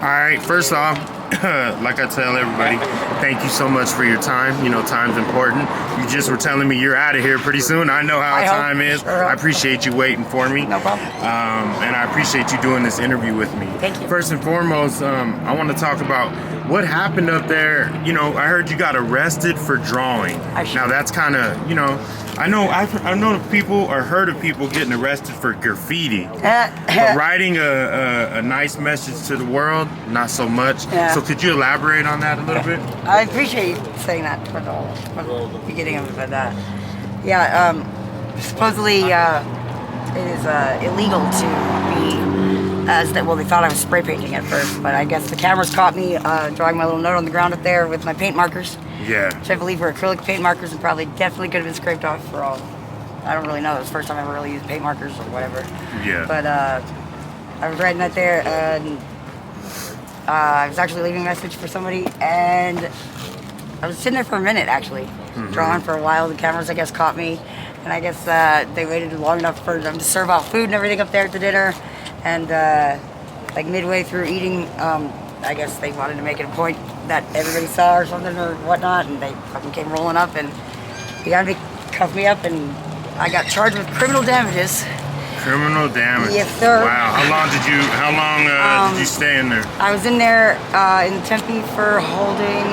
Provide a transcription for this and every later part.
All right, first off, like I tell everybody, thank you so much for your time. You know, time's important. You just were telling me you're out of here pretty soon. I know how time is. Sure. I appreciate you waiting for me. No problem. And I appreciate you doing this interview with me. Thank you. First and foremost, I want to talk about what happened up there. You know, I heard you got arrested for drawing. Now that's kind of, you know, I know of people or heard of people getting arrested for graffiti, but writing a nice message to the world, not so much. Yeah. So could you elaborate on that a little bit? I appreciate you saying that for the beginning of it. But supposedly it is illegal to be, well, they thought I was spray painting at first, but I guess the cameras caught me drawing my little note on the ground up there with my paint markers. Yeah. Which I believe were acrylic paint markers and probably definitely could have been scraped off for all. I don't really know. It was the first time I ever really used paint markers or whatever. Yeah. But I was writing that there, and I was actually leaving a message for somebody, and I was sitting there for a minute actually, drawing for a while. The cameras, I guess, caught me, and I guess they waited long enough for them to serve out food and everything up there at the dinner, and like midway through eating, I guess they wanted to make it a point that everybody saw or something or whatnot, and they fucking came rolling up and they cuffed me up, and I got charged with criminal damages. Criminal damage. Yes, sir. Wow. How long did you stay in there? I was in there in Tempe for holding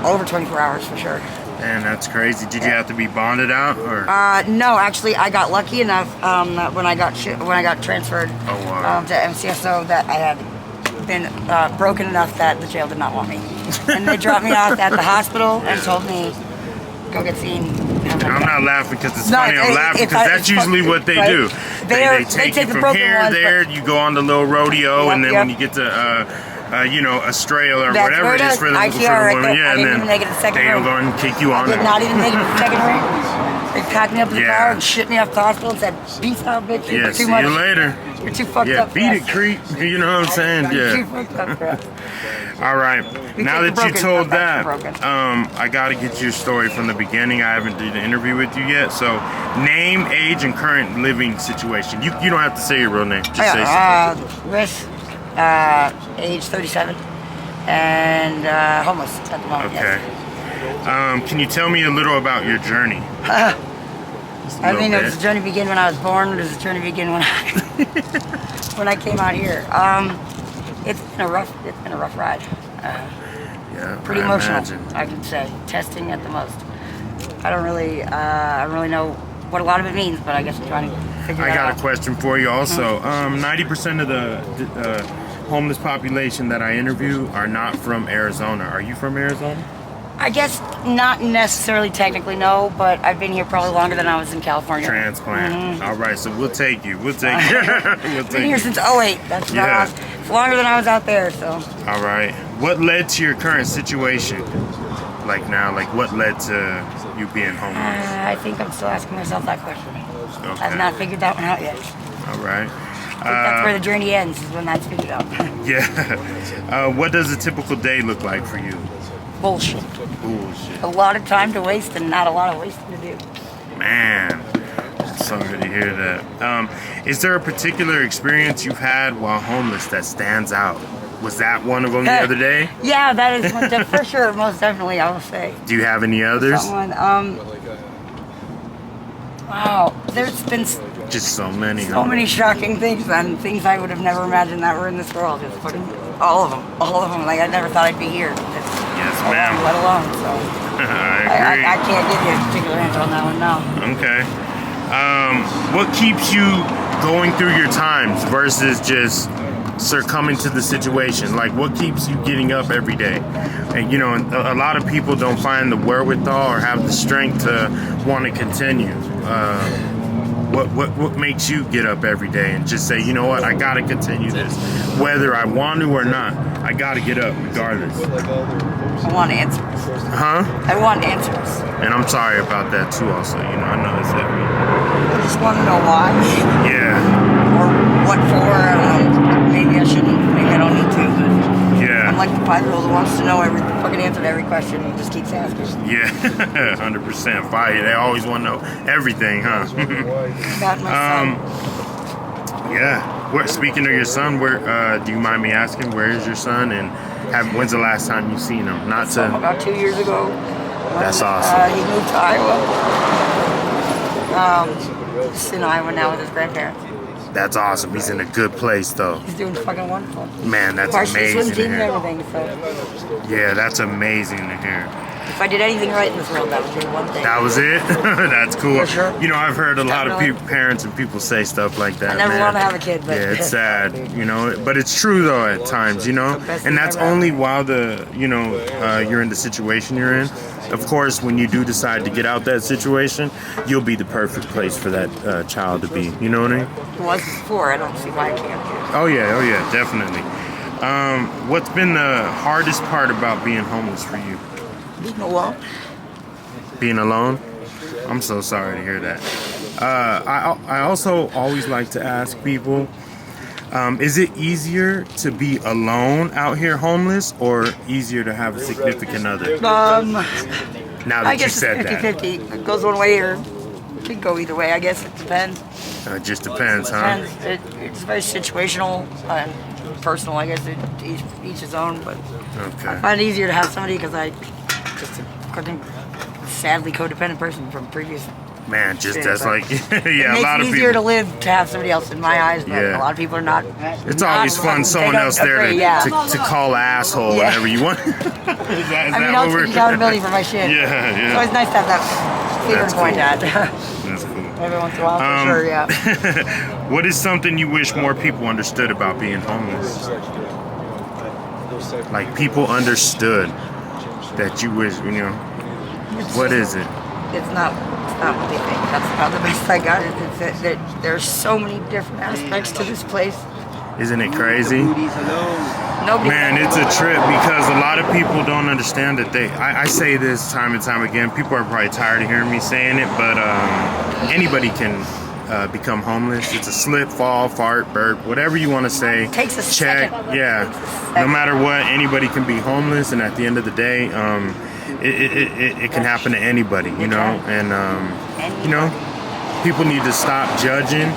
over 24 hours for sure. Man, that's crazy. Did you have to be bonded out, or? No, actually, I got lucky enough that when I got transferred to MCSO that I had been broken enough that the jail did not want me, and they dropped me off at the hospital and told me go get seen. I'm not laughing because it's funny. I'm laughing because that's usually what they do. They take you from here to there. You go on the little rodeo, and then when you get to you know, a trail or whatever it is for the women, yeah, and then they don't go and kick you on. I did not even make it to the second ring. They packed me up in the car and shipped me off to the hospital and said, "Peace out, bitch. Yeah, too see much. you later. You're too fucked up." Beat it, creep. You know what I'm saying? You're Yeah. too fucked up, crap. All right. Now that you told that, I got to get your story from the beginning. I haven't did an interview with you yet. So, name, age, and current living situation. You don't have to say your real name. Just say something. Risk, age 37, and homeless at the moment. Okay. Yes. Can you tell me a little about your journey? I mean, does the journey begin when I was born, or does the journey begin when when I came out here? It's been a rough ride. Yeah, pretty emotional, I could say. Testing at the most. I don't really know what a lot of it means, but I guess I'm trying to figure it out. I got a question for you also. 90% of the homeless population that I interview are not from Arizona. Are you from Arizona? I guess not necessarily technically, no, but I've been here probably longer than I was in California. Transplant. All right, so we'll take you. We'll take you. I've been here since 08. That's it's longer than I was out there, so. All right. What led to your current situation? Like now, like what led to you being homeless? I think I'm still asking myself that question. Okay. I've not figured that one out yet. All right. I think that's where the journey ends, is when that's figured out. Yeah. What does a typical day look like for you? Bullshit. Bullshit. A lot of time to waste and not a lot of wasting to do. Man, I'm sorry to hear that. Is there a particular experience you've had while homeless that stands out? Was that one of them the other day? Yeah, that is one for sure, most definitely, I will say. Do you have any others? Wow, there's been just so many. So many shocking things, and things I would have never imagined that were in this world. Just fucking all of them. Like I never thought I'd be here. Yes, ma'am. Let alone, so. I agree. I can't give you a particular answer on that one now. Okay. What keeps you going through your times versus just succumbing to the situation? Like, what keeps you getting up every day? And, you know, a lot of people don't find the wherewithal or have the strength to want to continue. What makes you get up every day and just say, you know what, I got to continue this. Whether I want to or not, I got to get up regardless. I want answers. Huh? I want answers. And I'm sorry about that too also. You know, I know it's heavy. I just want to know why. Yeah. Or what for. Maybe I shouldn't. Maybe I don't need to. But yeah. I'm like the 5-year-old who wants to know every fucking answer to every question and just keeps asking. Yeah. 100%. Fire. They always want to know everything, huh? About my son. Yeah. Speaking of your son, where do you mind me asking, where is your son, and when's the last time you've seen him? Not to. About 2 years ago. That's awesome. He moved to Iowa. He's in Iowa now with his grandparents. That's awesome. He's in a good place, though. He's doing fucking wonderful. Man, that's Varsity amazing swim to team and hear. everything. So Yeah, that's amazing to hear. if I did anything right in this world, that would be one thing. That was it? That's cool. For sure. You know, I've heard a lot of Definitely. parents and people say stuff like that. I never man. want to have a kid, but Yeah, it's sad, you know, but it's true though at times, you know, The best and thing that's ever. only while you're in the situation you're in. Of course, when you do decide to get out that situation, you'll be the perfect place for that child to be. You know what I mean? it was before. I don't see why I can't do it. Oh yeah, definitely. What's been the hardest part about being homeless for you? Being alone. Being alone? I'm so sorry to hear that. I also always like to ask people, is it easier to be alone out here homeless or easier to have a significant other? Now that I you guess said it's that. 50-50. It goes one way or it could go either way. I guess it depends. It just depends, huh? Depends. It's very situational and personal. I guess each his own. But Okay. I find it easier to have somebody because I just a fucking sadly codependent person from previous. Man, just Yeah, that's but like, It yeah, a makes lot it of easier people. to live to have somebody else in my eyes, but Yeah. a lot of people are not. It's always fun, someone else there to call asshole Yeah. whenever you want. is that I mean, what I'll we're- take accountability for my shit. Yeah, It's yeah. always nice to have that finger That's to point cool. at. That's cool. Every once in a while, for sure, yeah. What is something you wish more people understood about being homeless? Like people understood that you wish, you know. What is it? It's not what they think. That's about the best I got. It's that there's so many different aspects to this place. Isn't it crazy? Nobody. Man, it's a trip because a lot of people don't understand that I say this time and time again. People are probably tired of hearing me saying it, but anybody can become homeless. It's a slip, fall, fart, burp, whatever you want to say. It takes a check. second. Yeah. It takes a No second. matter what, anybody can be homeless, and at the end of the day, it can happen to anybody, you know. And you know, people need to stop judging.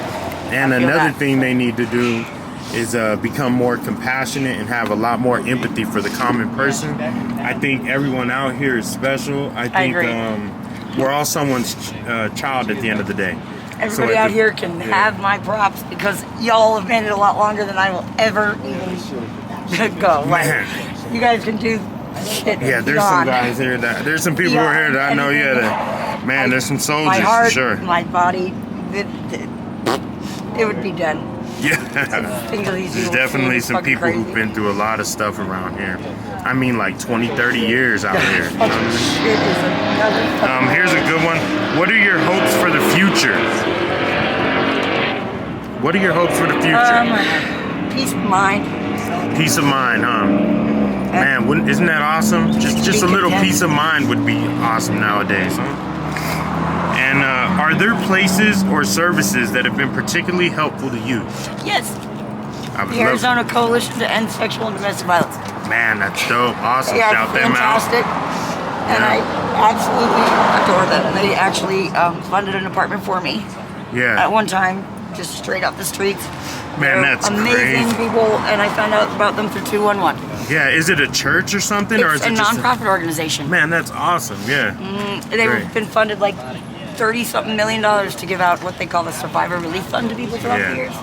And I feel another that. thing they need to do is become more compassionate and have a lot more empathy for the common person. I think everyone out here is special. I think agree. we're all someone's child at the end of the day. Everybody So at out the- here can yeah. have my props because y'all have made it a lot longer than I will ever even go. Like, Man. you guys can do shit. Yeah, there's some beyond. guys here there's some people over here that I know. Yeah, that, man, there's some soldiers My heart, for sure. my body, it would be done. Yeah. Things that these There's people definitely say some is fucking people who've crazy. been through a lot of stuff around here. I mean, like 20, 30 years out here. You know what I mean? Shit is another fucking Here's a good one. What are your hopes for the future? What are your hopes for the future? peace of mind. Peace of mind, huh? Man, isn't that awesome? Just a little content. peace of mind would be awesome nowadays, huh? And are there places or services that have been particularly helpful to you? Yes, I would the Arizona Coalition to End Sexual and Domestic Violence. Man, that's dope. Awesome. They are Shout them out. fantastic, and I absolutely adore them. They actually funded an apartment for me Yeah. at one time, just straight up the streets. Man, They're that's amazing crazy. people, and I found out about them through 211. Yeah, is it a church or something? Or is It's a it just nonprofit organization. Man, that's awesome. Yeah. They've Great. been funded like $30-something million to give out what they call the Survivor Relief Fund to people throughout Yeah. the years.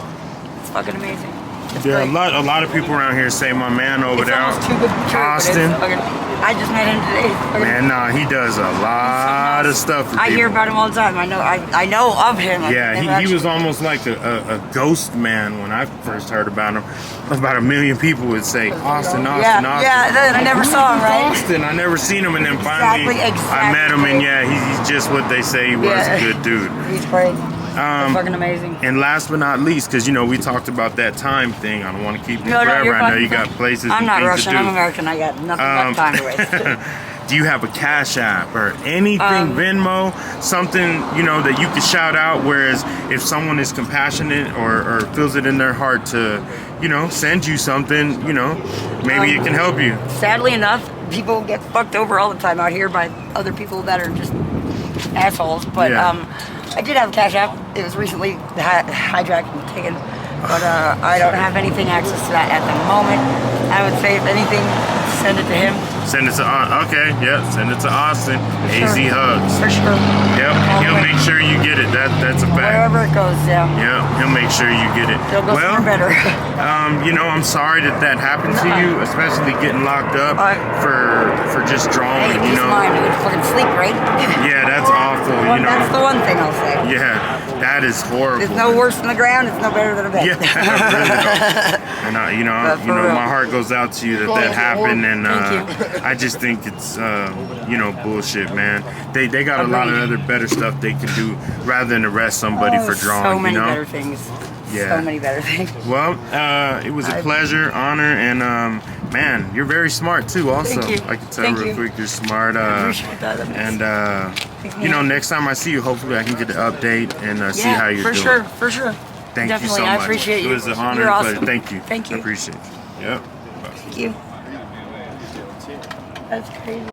It's fucking amazing. It's Yeah, great. a lot of people around here say my man over It's there, almost too good to be true, but it's Austin. fucking- I just met him today. It's fucking- Man, nah, he does a lot of stuff. For I hear people. about him all the time. I know of him. I've Yeah, never he actually- was almost like a ghost man when I first heard about him. About 1 million people would say Austin, Austin, Yeah, Austin. yeah. Then I never saw him, right? Austin, I never seen him, and then finally Exactly. I met him, and yeah, he's just what they say he was, Yeah. a good dude. He's great. He's fucking amazing. And last but not least, because you know we talked about that time thing. I don't want to keep you No, forever. you're I know fine. you got places I'm and not things Russian. to do. I'm American. I got nothing but time to waste. Do you have a Cash App or anything, Venmo, something, you know, that you could shout out? Whereas if someone is compassionate or feels it in their heart to, you know, send you something, you know, maybe it can help you. Sadly enough, people get fucked over all the time out here by other people that are just assholes. But Yeah. I did have a Cash App. It was recently hijacked and taken but I don't have anything access to that at the moment. I would say if anything, send it to him. Send it to okay, yep. Send it to Austin. AZ Sure. Hugs. For sure. Yep, he'll make sure you get it. That's a fact. Wherever it goes, yeah. Yeah, he'll make sure you get it. He'll go somewhere better. You know, I'm sorry that happened to you, especially getting locked up for just drawing. Hey, You peace know. of mind. You would fucking sleep, right? Yeah, that's awful. You know. That's the one thing I'll say. Yeah, that is horrible. It's no worse than the ground. It's no better than a bed. Yeah, really. And But for real. my heart goes out to you that happened, and Thank I just think it's bullshit, man. They got a lot of other better stuff they can do rather than arrest somebody for drawing. So many you know? better things. Yeah. So many better things. Well, it was a pleasure, honor, and man, you're very smart too. Also, Thank you. I can tell Thank real you. quick you're smart. I appreciate that. And next time I see you, hopefully I can get the update and see how you're doing. For sure. Thank Definitely, you so much. I appreciate you. It was an honor You're and awesome. pleasure. Thank you. Thank you. I appreciate you. Yep. Thank you. That's crazy.